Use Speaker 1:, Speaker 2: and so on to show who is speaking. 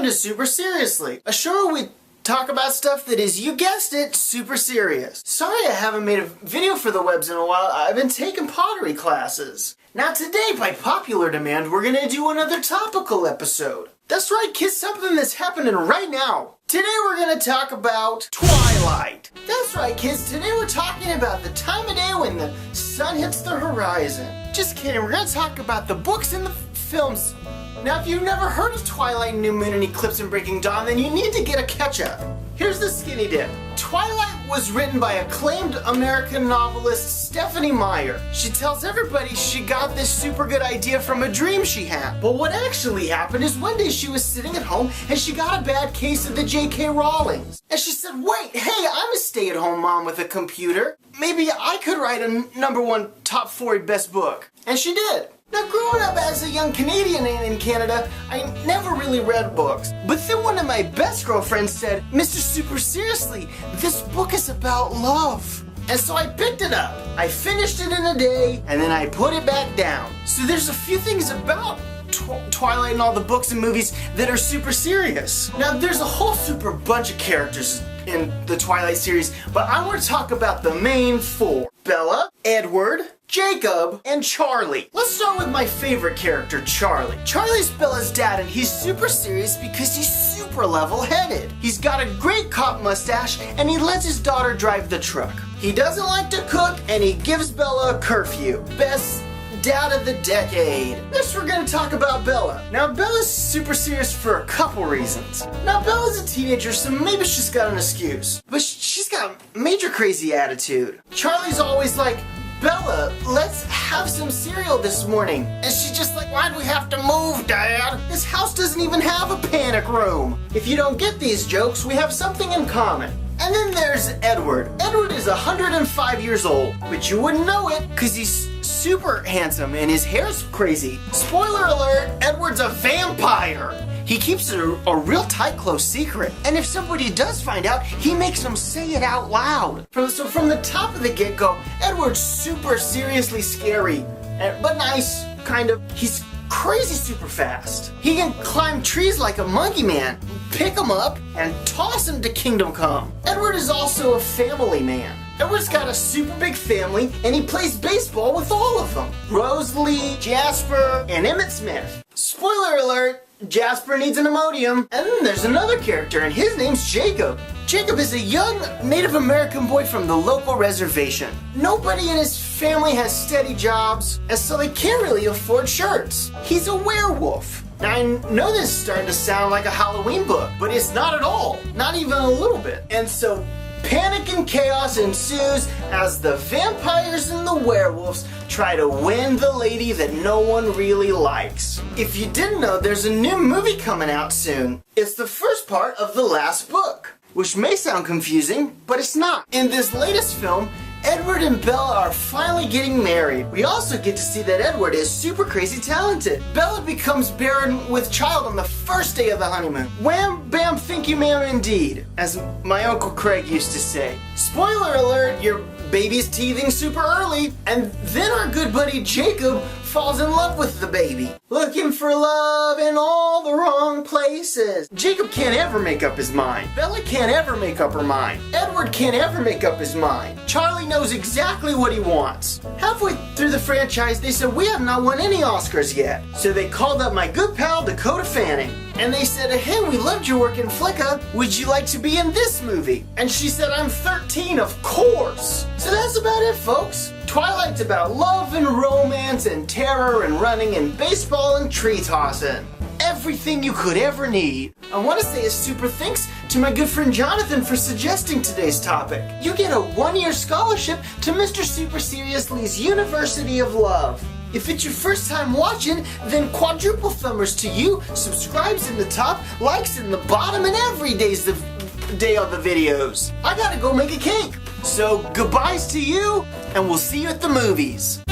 Speaker 1: to Super Seriously, a show where we talk about stuff that is, you guessed it, super serious. Sorry I haven't made a video for the webs in a while. I've been taking pottery classes. Now today, by popular demand, we're gonna do another topical episode. That's right, kids, something that's happening right now. Today we're gonna talk about Twilight. That's right, kids, today we're talking about the time of day when the sun hits the horizon. Just kidding, we're gonna talk about the books and the films. Now, if you've never heard of Twilight, New Moon, and Eclipse and Breaking Dawn, then you need to get a catch-up. Here's the skinny dip. Twilight was written by acclaimed American novelist Stephenie Meyer. She tells everybody she got this super good idea from a dream she had. But what actually happened is one day she was sitting at home and she got a bad case of the J.K. Rowlings. And she said, wait, hey, I'm a stay-at-home mom with a computer. Maybe I could write a #1 top 40 best book. And she did. Now, growing up as a young Canadian in Canada, I never really read books. But then one of my best girlfriends said, Mr. Super Seriously, this book is about love. And so I picked it up. I finished it in a day, and then I put it back down. So there's a few things about Twilight and all the books and movies that are super serious. Now, there's a whole super bunch of characters in the Twilight series, but I want to talk about the main four. Bella, Edward, Jacob, and Charlie. Let's start with my favorite character, Charlie. Charlie's Bella's dad, and he's super serious because he's super level-headed. He's got a great cop mustache, and he lets his daughter drive the truck. He doesn't like to cook, and he gives Bella a curfew. Best dad of the decade. Next, we're gonna talk about Bella. Now, Bella's super serious for a couple reasons. Now, Bella's a teenager, so maybe she's got an excuse. But she's got a major crazy attitude. Charlie's always like, Bella, let's have some cereal this morning. And she's just like, why do we have to move, Dad? This house doesn't even have a panic room. If you don't get these jokes, we have something in common. And then there's Edward. Edward is 105 years old, but you wouldn't know it because he's super handsome and his hair's crazy. Spoiler alert, Edward's a vampire. He keeps it a real tight, close secret. And if somebody does find out, he makes them say it out loud. So from the top of the get-go, Edward's super seriously scary, but nice, kind of. He's crazy super fast. He can climb trees like a monkey man, pick them up, and toss them to kingdom come. Edward is also a family man. Edward's got a super big family, and he plays baseball with all of them. Rosalie, Jasper, and Emmett Smith. Spoiler alert, Jasper needs an Imodium. And then there's another character, and his name's Jacob. Jacob is a young Native American boy from the local reservation. Nobody in his family has steady jobs, and so they can't really afford shirts. He's a werewolf. Now, I know this is starting to sound like a Halloween book, but it's not at all. Not even a little bit. And so panic and chaos ensues as the vampires and the werewolves try to win the lady that no one really likes. If you didn't know, there's a new movie coming out soon. It's the first part of the last book, which may sound confusing, but it's not. In this latest film, Edward and Bella are finally getting married. We also get to see that Edward is super crazy talented. Bella becomes barren with child on the first day of the honeymoon. Wham, bam, thank you, ma'am, indeed, as my Uncle Craig used to say. Spoiler alert, your baby's teething super early, and then our good buddy Jacob falls in love with the baby. Looking for love in all the wrong places. Jacob can't ever make up his mind. Bella can't ever make up her mind. Edward can't ever make up his mind. Charlie knows exactly what he wants. Halfway through the franchise, they said, we have not won any Oscars yet. So they called up my good pal, Dakota Fanning. And they said, hey, we loved your work in Flicka. Would you like to be in this movie? And she said, I'm 13, of course. So that's about it, folks. Twilight's about love and romance and terror and running and baseball and tree tossing. Everything you could ever need. I want to say a super thanks to my good friend Jonathan for suggesting today's topic. You get a 1-year scholarship to Mr. Super Seriously's University of Love. If it's your first time watching, then quadruple thumbers to you, subscribes in the top, likes in the bottom, and every day's the day of the videos. I gotta go make a cake. So goodbyes to you, and we'll see you at the movies.